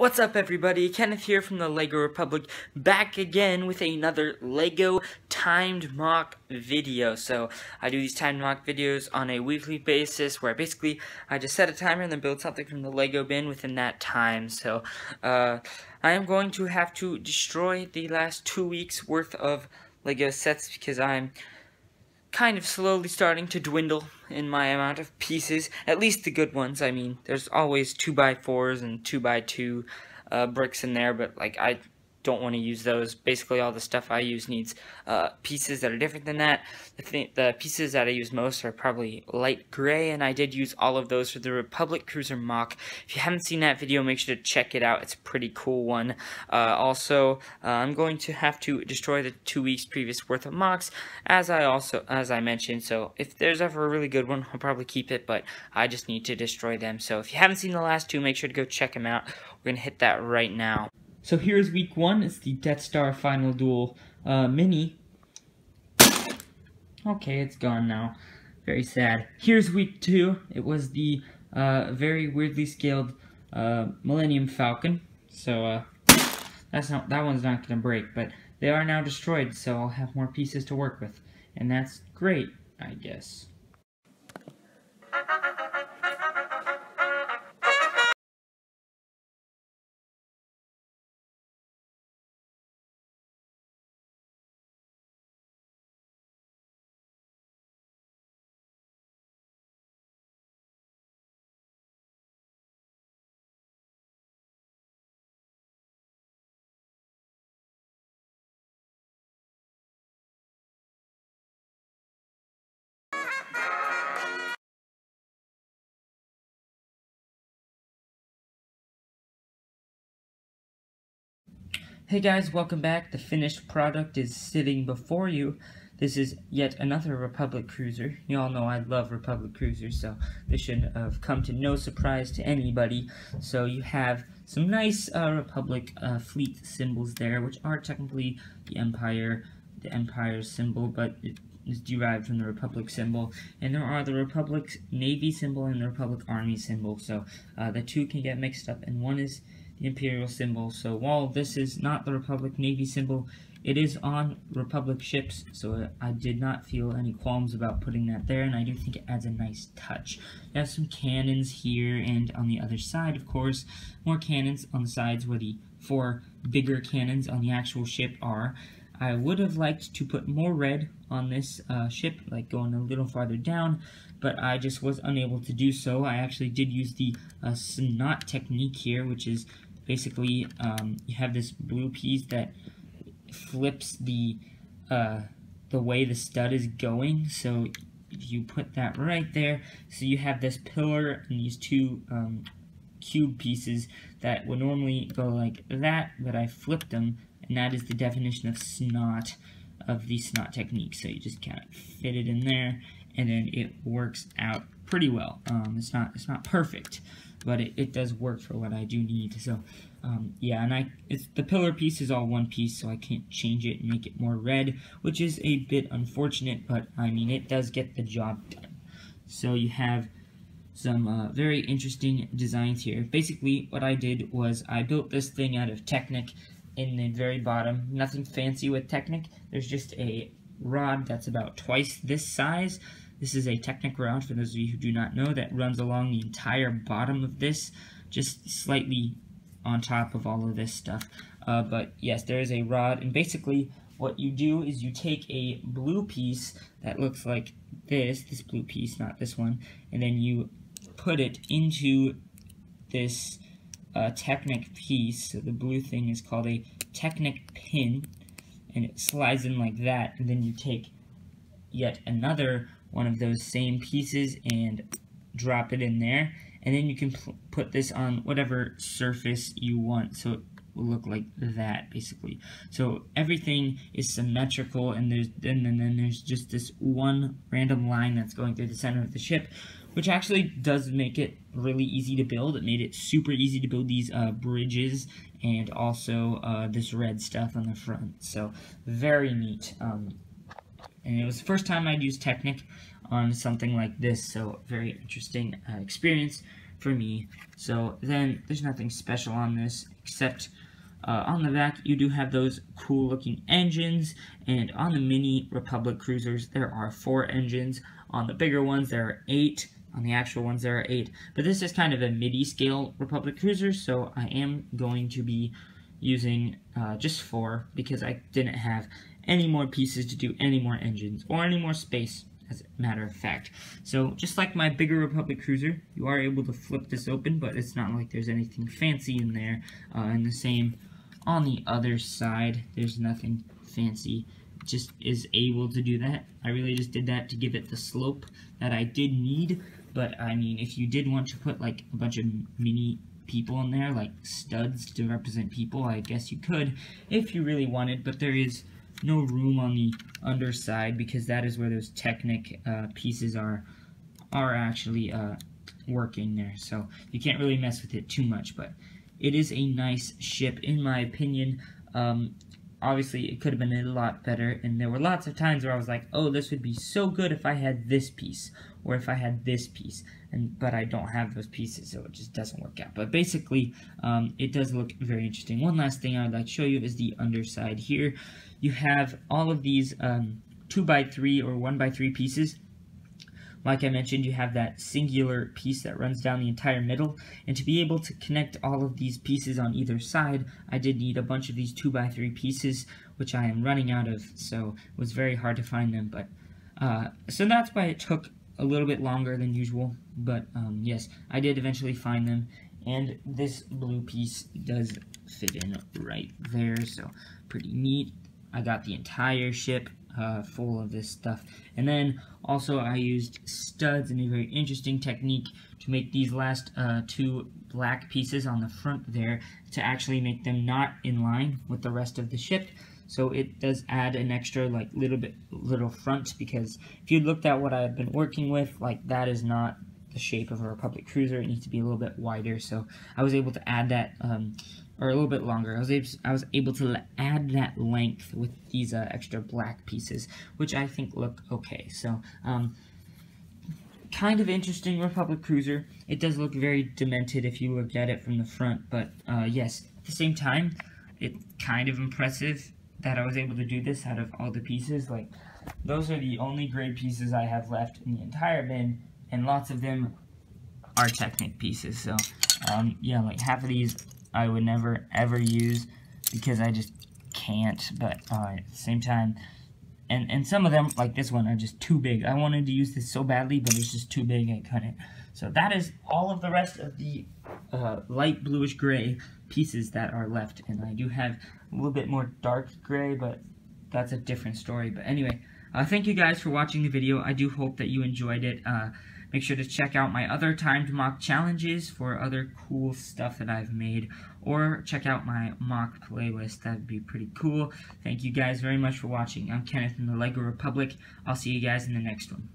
What's up everybody, Kenneth here from the LEGO Republic, back again with another LEGO timed mock video. So, I do these timed mock videos on a weekly basis where I just set a timer and then build something from the LEGO bin within that time. So, I am going to have to destroy the last 2 weeks worth of LEGO sets because I'm kind of slowly starting to dwindle in my amount of pieces, at least the good ones. I mean, there's always 2x4s and 2x2 bricks in there, but like I don't want to use those. Basically all the stuff I use needs pieces that are different than that. The pieces that I use most are probably light gray, and I did use all of those for the Republic Cruiser mock. If you haven't seen that video, make sure to check it out. It's a pretty cool one. I'm going to have to destroy the 2 weeks previous worth of mocks, as I mentioned. So if there's ever a really good one, I'll probably keep it, but I just need to destroy them. So if you haven't seen the last two, make sure to go check them out. We're gonna hit that right now. So here's week 1, it's the Death Star Final Duel mini. Okay, it's gone now. Very sad. Here's week 2, it was the very weirdly scaled Millennium Falcon. So that one's not gonna break, but they are now destroyed, so I'll have more pieces to work with. And that's great, I guess. Hey guys, welcome back. The finished product is sitting before you. This is yet another Republic Cruiser. You all know I love Republic Cruisers, so this should have come to no surprise to anybody. So you have some nice Republic fleet symbols there, which are technically the Empire symbol, but it is derived from the Republic symbol. And there are the Republic Navy symbol and the Republic Army symbol, so the two can get mixed up, and one is the Imperial symbol. So while this is not the Republic Navy symbol, it is on Republic ships, so I did not feel any qualms about putting that there, and I do think it adds a nice touch. You have some cannons here, and on the other side, of course, more cannons on the sides where the 4 bigger cannons on the actual ship are. I would have liked to put more red on this ship, like going a little farther down, but I just was unable to do so. I actually did use the snot technique here, which is basically you have this blue piece that flips the way the stud is going. So if you put that right there, so you have this pillar and these 2 cube pieces that would normally go like that, but I flipped them, and that is the definition of snot, of the snot technique. So you just kind of fit it in there, and then it works out pretty well. It's not perfect, but it does work for what I do need. So yeah, and the pillar piece is all one piece, so I can't change it and make it more red, which is a bit unfortunate, but I mean, it does get the job done. So you have some very interesting designs here. Basically, what I did was I built this thing out of Technic in the very bottom. Nothing fancy with Technic. There's just a rod that's about twice this size. This is a Technic rod, for those of you who do not know, that runs along the entire bottom of this, just slightly on top of all of this stuff. But yes, there is a rod, and basically what you do is you take a blue piece that looks like this blue piece, not this one, and then you put it into this Technic piece. So the blue thing is called a Technic pin, and it slides in like that, and then you take yet another one of those same pieces and drop it in there, and then you can put this on whatever surface you want, so it will look like that, basically. So everything is symmetrical, and then there's just this one random line that's going through the center of the ship, which actually does make it really easy to build. It made it super easy to build these bridges, and also this red stuff on the front. So very neat. And it was the first time I'd used Technic on something like this, so very interesting experience. for me. So then there's nothing special on this except on the back you do have those cool looking engines, and on the mini Republic cruisers there are 4 engines. On the bigger ones there are 8. On the actual ones there are 8. But this is kind of a midi scale Republic cruiser, so I am going to be using just 4 because I didn't have any more pieces to do any more engines or any more space, as a matter of fact. So just like my bigger Republic cruiser, you are able to flip this open, but it's not like there's anything fancy in there. And the same on the other side, there's nothing fancy. It just is able to do that. I really just did that to give it the slope that I did need. But I mean, if you did want to put like a bunch of mini people in there, like studs to represent people, I guess you could if you really wanted, but there is no room on the underside because that is where those Technic pieces are actually working there, so you can't really mess with it too much. But it is a nice ship in my opinion. Obviously it could have been a lot better, and there were lots of times where I was like, oh, this would be so good if I had this piece, or if I had this piece, but I don't have those pieces, so it just doesn't work out. But basically, it does look very interesting. One last thing I would like to show you is the underside here. You have all of these 2x3 or 1x3 pieces. Like I mentioned, you have that singular piece that runs down the entire middle, and to be able to connect all of these pieces on either side, I did need a bunch of these 2x3 pieces, which I am running out of, so it was very hard to find them. But so that's why it took a little bit longer than usual, but yes, I did eventually find them, and this blue piece does fit in right there, so pretty neat. I got the entire ship full of this stuff. And then also I used studs in a very interesting technique to make these last 2 black pieces on the front there to actually make them not in line with the rest of the ship. So it does add an extra like little front, because if you looked at what I had been working with, like that is not the shape of a Republic cruiser. It needs to be a little bit wider, so I was able to add that or a little bit longer. I was able to add that length with these extra black pieces, which I think look okay. So, kind of interesting Republic cruiser. It does look very demented if you look at it from the front, but yes, at the same time, it's kind of impressive that I was able to do this out of all the pieces. Like, those are the only gray pieces I have left in the entire bin, and lots of them are Technic pieces. So, yeah, like half of these I would never ever use because I just can't, but at the same time, and some of them, like this one, are just too big. I wanted to use this so badly, but it's just too big, I couldn't. So that is all of the rest of the light bluish gray pieces that are left, and I do have a little bit more dark gray, but that's a different story. But anyway, thank you guys for watching the video. I do hope that you enjoyed it. Make sure to check out my other timed MOC challenges for other cool stuff that I've made, or check out my MOC playlist. That would be pretty cool. Thank you guys very much for watching. I'm Kenneth in the LEGO Republic. I'll see you guys in the next one.